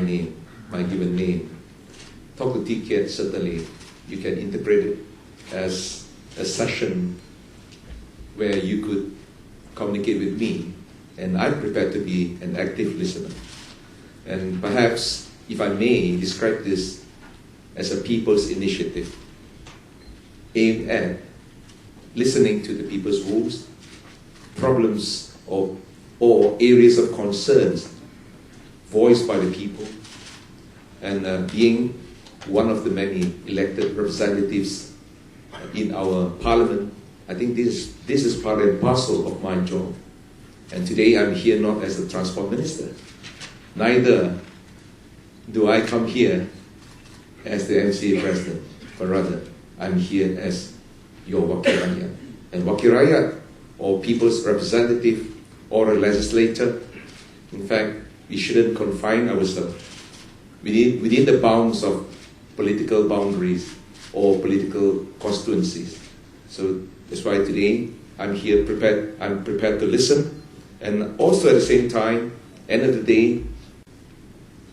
name, my given name. Talk to Keat, certainly you can interpret it as a session where you could communicate with me, and I'm prepared to be an active listener. And perhaps, if I may, describe this as a people's initiative aimed at listening to the people's woes, problems, or areas of concerns voiced by the people, and being one of the many elected representatives in our parliament, I think this is part and parcel of my job. And today I'm here not as the transport minister. Neither do I come here as the MCA president, but rather I'm here as your Wakil Rakyat. And Wakil Rakyat, or people's representative, or a legislator, in fact, we shouldn't confine ourselves within the bounds of political boundaries or political constituencies. So that's why today I'm here prepared. I'm prepared to listen, and also at the same time, end of the day,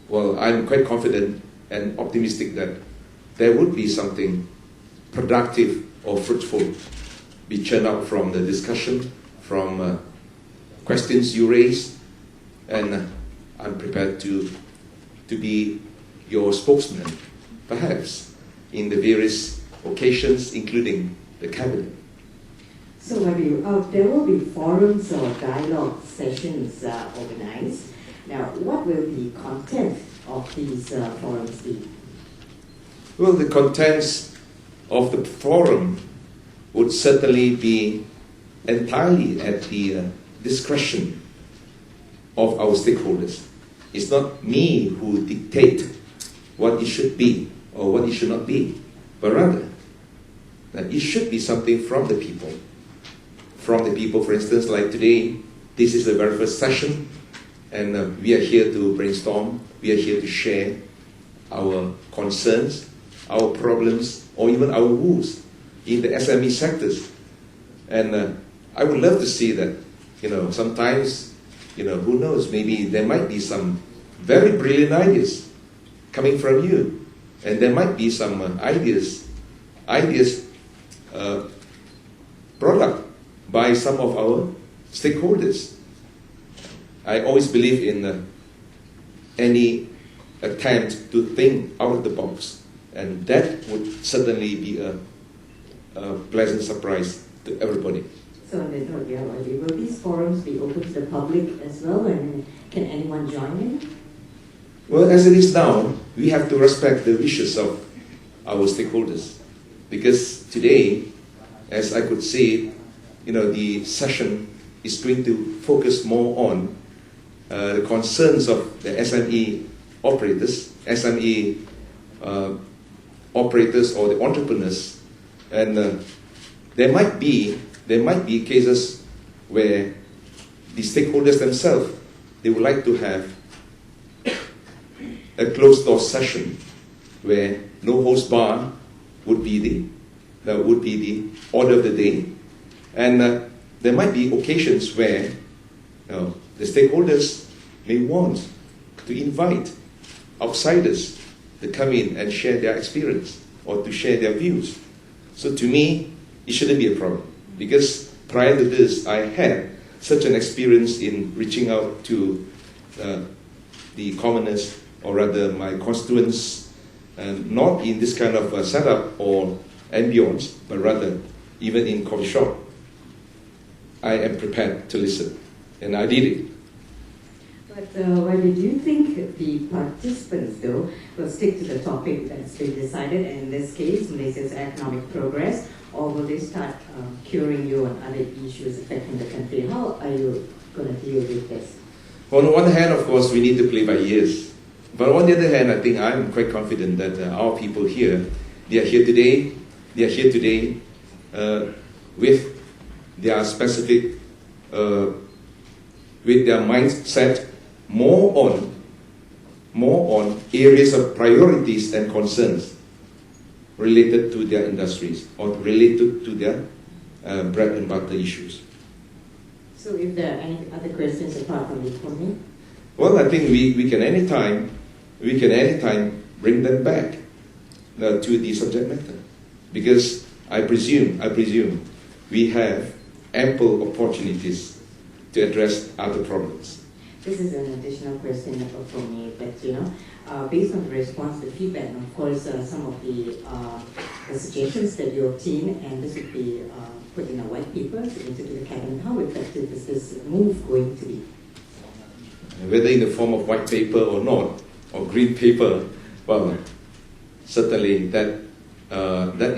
well, I'm quite confident and optimistic that there would be something productive or fruitful be churned out from the discussion, from questions you raised, and I'm prepared to be your spokesman, perhaps, in the various occasions, including the cabinet. So, there will be forums or dialogue sessions organized. Now, what will the content of these forums be? Well, the contents of the forum would certainly be entirely at the discretion of our stakeholders. It's not me who dictate what it should be or what it should not be, but rather that it should be something from the people. From the people, for instance, like today, this is the very first session, and we are here to brainstorm, we are here to share our concerns, our problems, or even our woes in the SME sectors. And I would love to see that, sometimes, who knows, maybe there might be some very brilliant ideas coming from you. And there might be some ideas brought up by some of our stakeholders. I always believe in any attempt to think out of the box, and that would certainly be a pleasant surprise to everybody. So on that note, will these forums be open to the public as well, and can anyone join in? Well, as it is now, we have to respect the wishes of our stakeholders, because today, as I could say, the session is going to focus more on the concerns of the SME operators, operators or the entrepreneurs, and there might be cases where the stakeholders themselves, they would like to have a closed-door session where no host bar would be the order of the day, and there might be occasions where the stakeholders may want to invite outsiders to come in and share their experience or to share their views. So to me, it shouldn't be a problem, because prior to this, I had such an experience in reaching out to the commoners, or rather my constituents, and not in this kind of setup or ambience, but rather even in coffee shop. I am prepared to listen, and I did it. But do you think the participants, though, will stick to the topic that's been decided, and in this case, Malaysia's economic progress, or will they start curing you on other issues affecting the country? How are you going to deal with this? On the one hand, of course, we need to play by ears. But on the other hand, I think I'm quite confident that our people here, they are here today with their specific, with their mindset more on areas of priorities and concerns related to their industries or related to their bread and butter issues. So if there are any other questions apart from this for me? Well, I think we can anytime we can anytime bring them back to the subject matter. Because I presume we have ample opportunities to address other problems. This is an additional question for me, but based on the response, the feedback, and of course some of the suggestions that you obtain, and this would be put in a white paper submitted to the cabinet, how effective is this move going to be? Whether in the form of white paper or not, or green paper, well, certainly that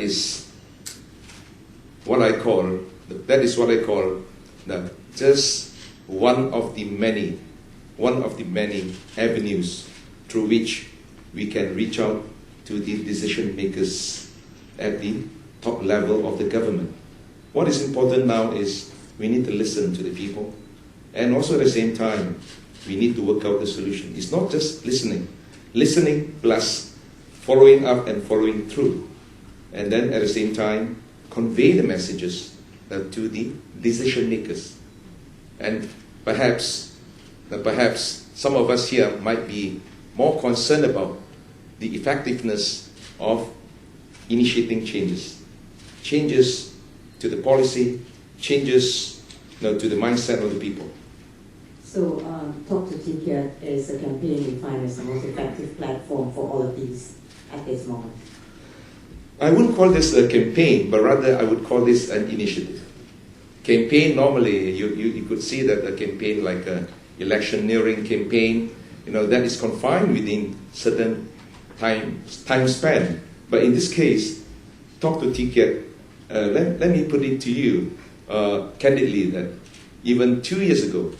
is what I call just one of the many avenues through which we can reach out to the decision makers at the top level of the government. What is important now is we need to listen to the people, and also at the same time we need to work out the solution. It's not just listening plus following up and following through, and then at the same time convey the messages to the decision makers. And perhaps some of us here might be more concerned about the effectiveness of initiating changes to the policy, changes to the mindset of the people. So Talk to Keat is a campaign we find as the most effective platform for all of these at this moment. I wouldn't call this a campaign, but rather I would call this an initiative. Campaign, normally you could see that a campaign like an electioneering campaign, that is confined within certain time span. But in this case, Talk to Keat, let me put it to you candidly that even 2 years ago,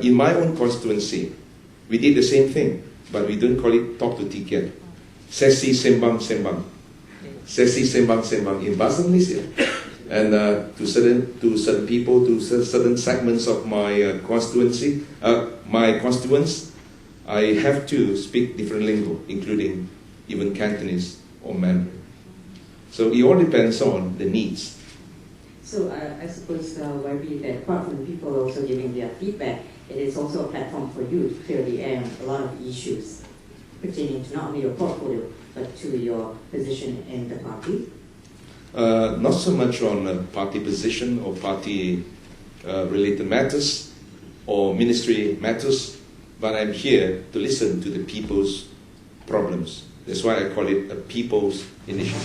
in my own constituency, we did the same thing, but we don't call it Talk to Keat. Sesi Sembang Sembang. Sesi Sembang Sembang in Bahasa Malaysia. And to certain people, to certain segments of my constituency, my constituents, I have to speak different lingo, including even Cantonese or Mandarin. So it all depends on the needs. So I suppose, YB, that apart from the people also giving their feedback, it is also a platform for you to clearly air a lot of issues pertaining to not only your portfolio, but to your position in the party. Not so much on party position or party related matters or ministry matters, but I'm here to listen to the people's problems. That's why I call it a people's initiative.